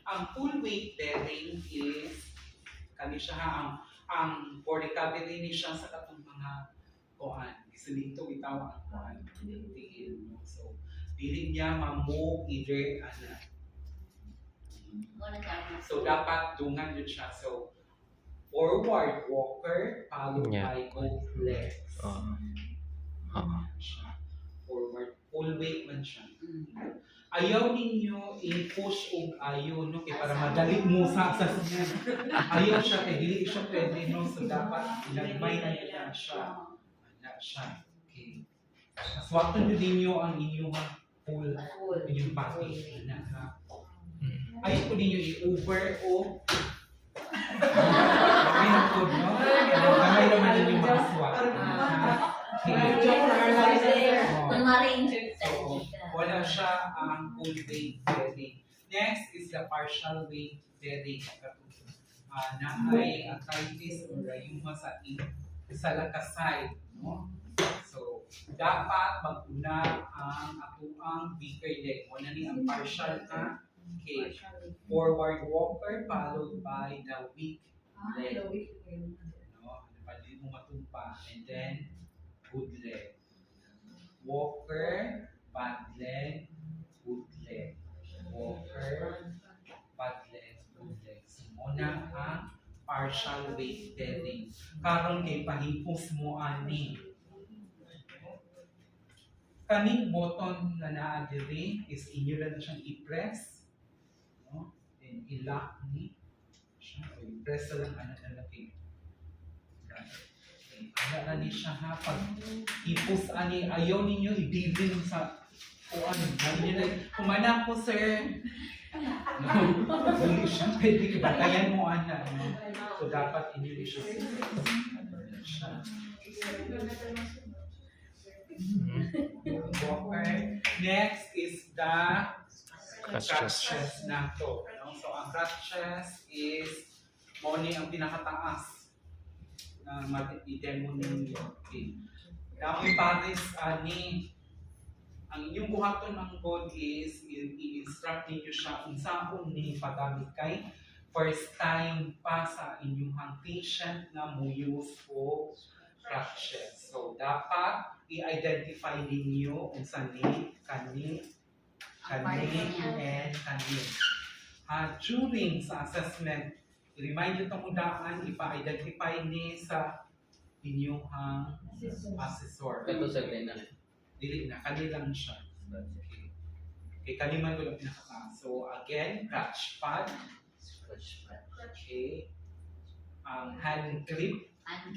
Ang full weight bearing is kani siya ang for recovery ni siya sa katong mga kuan. Kasi dito bitaw ang kuan tingin mo. So dili niya ma-move either So dapat dungan yun siya. So forward walker followed by both legs. Forward, full weight man siya. Ayaw ninyo i-push o ayaw, no? Kaya para madali mo sa asasyan. Ayaw siya, kaya dili siya pwede, no? So dapat ilagmay na yun na siya. Okay. Aswatan nyo din nyo ang inyong full, inyong body. Ayaw ko ninyo i-over o may nakod, no? Kamay naman ninyong makaswat. Wala siya ang full weight bearing. Next is the partial weight bearing. Na ay arthritis o rayuma sa lakasay. No? So, dapat mag-una ang atuang weaker leg. Wala ni ang partial na okay. Forward walker followed by the weak leg. No? Pwede mo matumpa. And then, good leg. Walker, bad leg, good leg. Walker, bad leg, good leg. So, muna ang partial weight bearing. Karon kay pahipos mo ani. Kaning button na naa diri is inyo lang na siyang i-press. No? And i-lock ni. So, i-press lang kay Ana ni siya ha, pag ipos ani, ayaw ninyo i-bilin sa kuan. Kumana ko sir. Hindi siya pwede batayan mo ana. No? So dapat inyo siya. Okay. Next is the crutches na to. No? So ang crutches is money ang pinakataas. I-demo ninyo. Okay. Namoy pares ani ang inyong buhaton ng code is i-instruct ninyo siya kung saan ni paggamit kay first time pa sa inyong patient na mo use o crutches. So dapat i-identify ninyo kung saan ni kani and kani. During sa assessment, i-remind nyo itong udaan, ipa-identify ni sa inyong assessor. Ito sa na. Dili na, kanilang siya. Okay. Okay, kaniman ko lang pinakataas. So again, crutch pad. Okay. Hand grip. Hand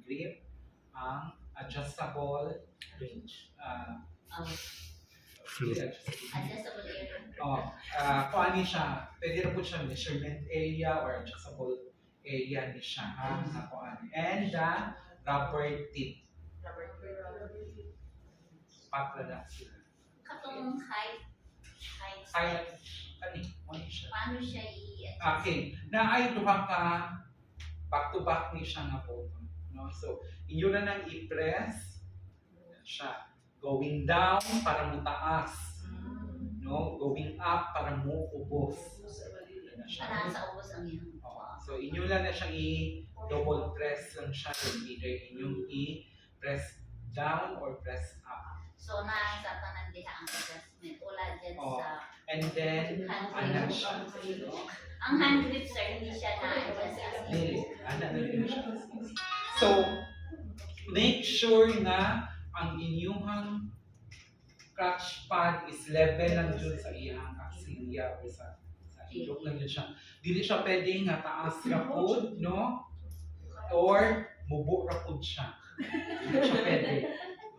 grip. Adjustable range. Adjustable area. Kung ano siya, pwede na po siya measurement area or adjustable area ni siya. And the rubber tip. Patla na sila. Katong height. Paano siya Okay. Na ay duha ka back-to-back ni siya nga po. No? So, inyo na nang i-press siya. Going down para mo taas. No? Going up para mo ubos. para sa ubos ang yan. So inyo lang na siyang i-double press lang siya. Either inyong i-press down or press up. So na sa tanan diha ang adjustment. Wala dyan sa and then, anak siya. ang hand grip sir, hindi siya na-adjust as anak na rin siya. So, make sure na ang inyong crutch pad is level lang dun sa iyang axilla o sa ilok lang yun siya. Dili siya pwedeng nga taas rapod, no? Or mubo rapod siya. Dili siya pwede.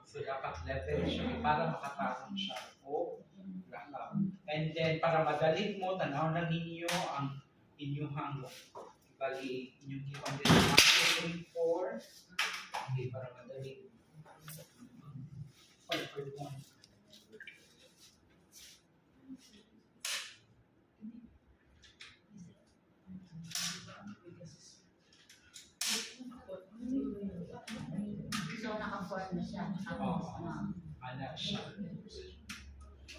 So dapat level siya para makatarong siya. O lakab. And then para madali mo, tanaw na ninyo ang inyong bali inyong iwan din 4. Okay, para madali. 5.1. So naka-form na siya. Anak siya.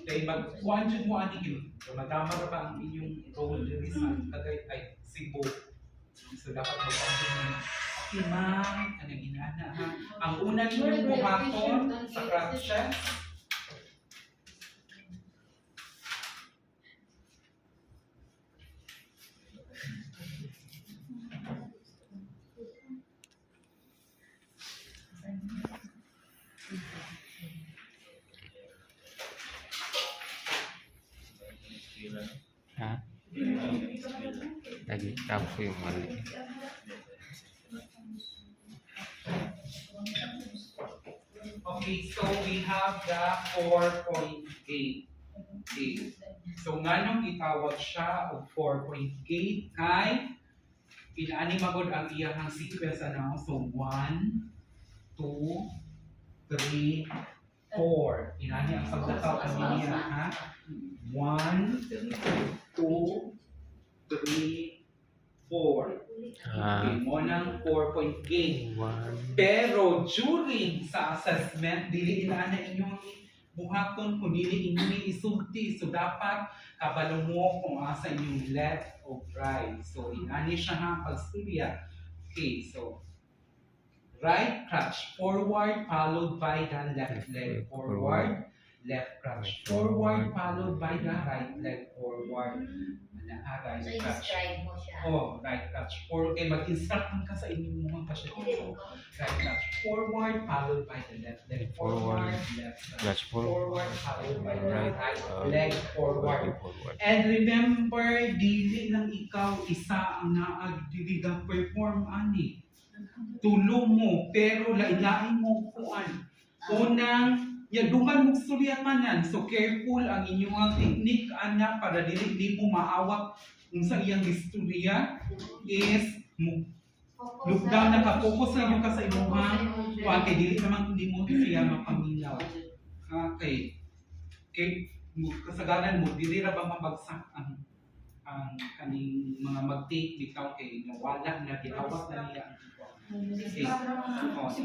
Kaya magkuhan dyan mo ani yun. So, madama ra ba ang inyong role diri sa Tagaytay, Cebu. So, dapat magkuhan dyan mo. Okay, ma'am, kanang inana ha. Ang una ninyong buhaton sa crutches, Ha? Lagi tapo yung mali. okay, so we have the 4.8. Okay. So nga nung itawag siya og 4.8 kay pinaani magod ang iyahang sequence ano. So 1, 2, 3, 4. Inani ang paglakaw ang niya ha. 1, 2, 3, 4. Okay, mo ng 4.8. Pero during sa assessment, dili na inyong buhaton kung dili inyong isulti. So dapat kabalo mo kung asa inyong left o right. So inani siya ha pagstorya. Okay, so right crutch forward followed by the left leg forward. Left crutch forward followed by the right leg forward. Right So, crutch. i-describe mo siya. Oh, right crutch forward. Okay, mag-instruct ka sa inyong mga pasyente. So, right crutch forward followed by the left leg forward. Left crutch forward followed by the right leg forward. And remember, dili lang ikaw isa ang naagdili ng perform ani. Tulong mo, pero lain-lain mo kuan. Unang, dungan mo sulyatanan. So careful ang inyong technique ana para dili mo maawak kung sa iyang istorya is look down naka-focus lang yung ka sa inyong kuan kay dili naman hindi mo siya mapaminaw. Okay. Okay, kasagaran mo dili ra ba mabagsak ang kaning mga mag-take bitaw kay nawala na giawak na niya. Okay.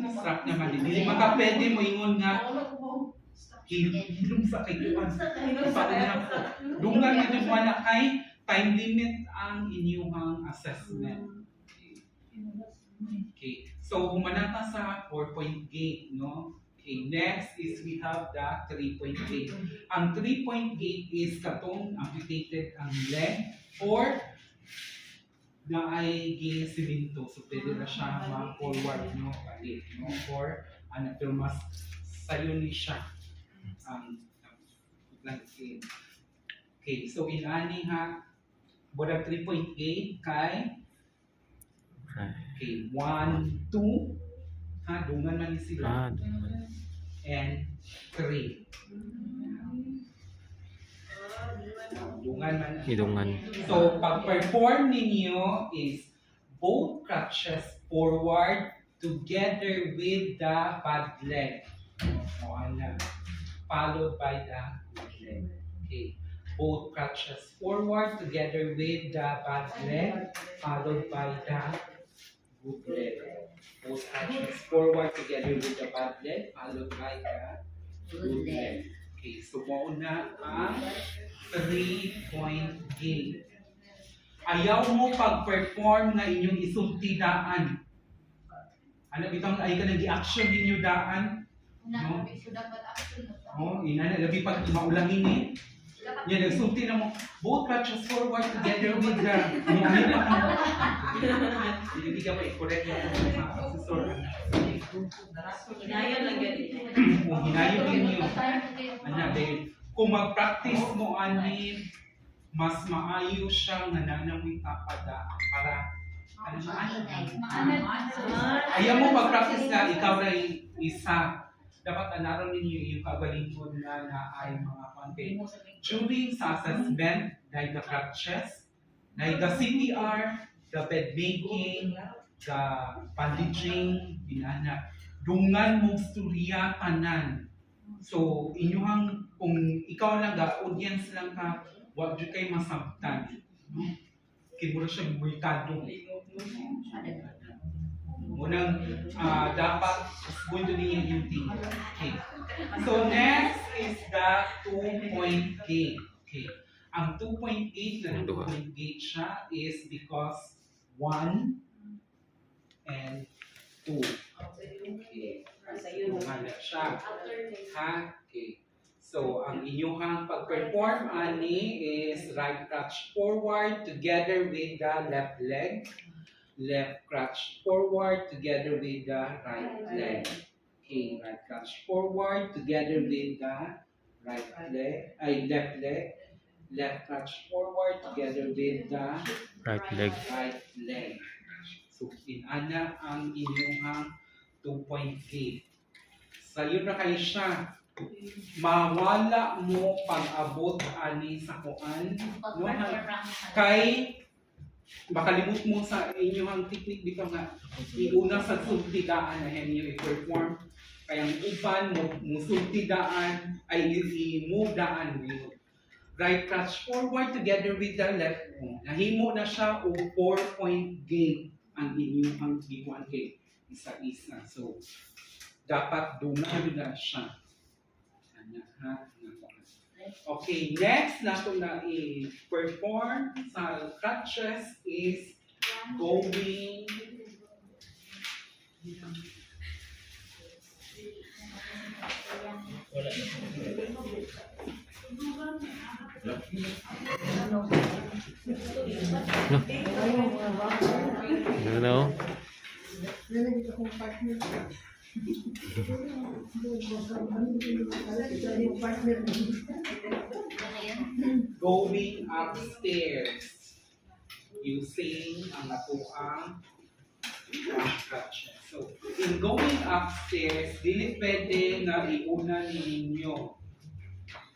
Distract naman. Hindi makapwede mo ingon nga hilong sa kayuan. Dungan na dyan wala kay time limit ang inyong assessment. Okay. So, humanata sa 4.8, no? Okay. Next is we have the 3.8. Ang 3.8 is katong amputated ang leg or na ay ginisimento. So, pwede na siya ma-forward, no? Balik, no? Or, pero mas sayo ni siya. Okay, so inani ha, bodang 3.8 kay, okay, 1, 2, ha, dungan man ni sila, and 3. Dungan man. Hidungan. So, pag-perform ninyo is both crutches forward together with the bad leg. Followed by the good leg. Okay. Both crutches forward together with the bad leg, followed by the good leg. Both crutches forward together with the bad leg, followed by the good leg. Okay, so mauna ang 3.8. Ayaw mo pag-perform na inyong isulti daan. Ano bitang ay ka nag-action ninyo daan? No? Oh, ina na labi pag maulangin eh. Yan, nagsulti na mo. Both crutches forward together with the... Hindi ka pa i-correct na po sa assessor. Hinayon lang yan. Kung hinayon ninyo. Dahil kung mag-practice mo, ani, mas maayo siya nga nanamoy tapada para ayaw mo pag-practice na ikaw na isa. Dapat anaron ninyo yung kagalingon na ay mga content. During sa assessment, dahil the crutches, dahil the CPR, the bed making, the bandaging, binana, dungan mong storya tanan. So, inyong, kung ikaw lang audience lang ka, wag dyan kayo masabtan. Kibura siya bulkado. Unang dapat mundo niya yung team. Okay. So next is the 2.9. is because 1 and 2. Okay. So, wala siya. Ha? Okay. So, ang inyong pag-perform ani is right crutch forward together with the left leg. Left crutch forward together with the right leg. Okay, right crutch forward together with the right leg, left leg. Left crutch forward together with the Right leg. right leg. So, inana ang inyong 2-point gate. Sayo na kayo siya. Mawala mo pag-abot ani sa kuan. No? Kay makalimot mo sa inyong technique dito nga iuna sa sultidaan na henyo i-perform. Kaya ang uban mo sultidaan ay i-move daan mo. Right crutch forward together with the left mo. Nahimo na siya o 4-point gate ang inyong gikuan kay isa-isa. So, dapat dunan na siya. Okay, next na ito na i-perform sa crutches is going You know? going upstairs using ang atuang crutches. So, in going upstairs, dili pwede na iuna ninyo.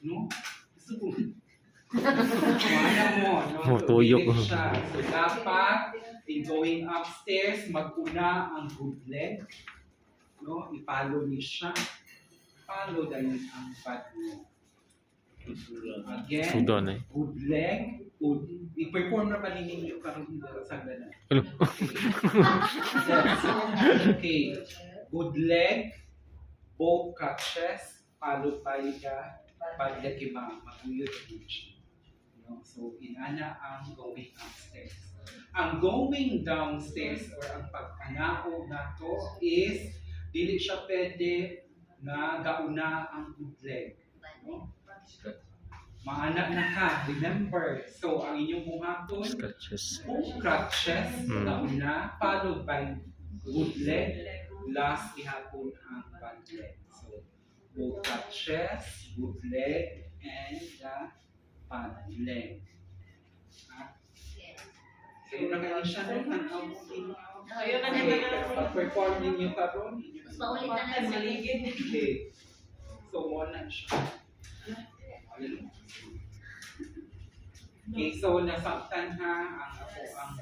No? Gusto ko. Wala mo, no? So, Tuyok. dili siya. So, dapat, in going upstairs, mag-una ang good leg. No? I-follow niyo siya. Follow dahil ang bad mo. Again, Sudan eh. good leg, good. I-perform na pa ninyo karon sa gana. Hello. Okay. Good leg, both crutches, followed by the pagdakima, mag-uyod siya. No? So, inana ang going upstairs. Ang going downstairs or ang pag-anao na to is dili siya pwede na gauna ang good leg. No? Maana na ka, remember. So, ang inyong buhaton, Scratches. crutches, gauna, followed by good leg, last ihapon ang bad leg. So, both crutches, good leg, and the bad leg. So, yun na kayo siya ng tanaw. Okay, pero pag-perform ninyo karon, Mas maulit na lang sa ligid. okay. So, muna siya. Okay, so nasaktan ha ang ako ang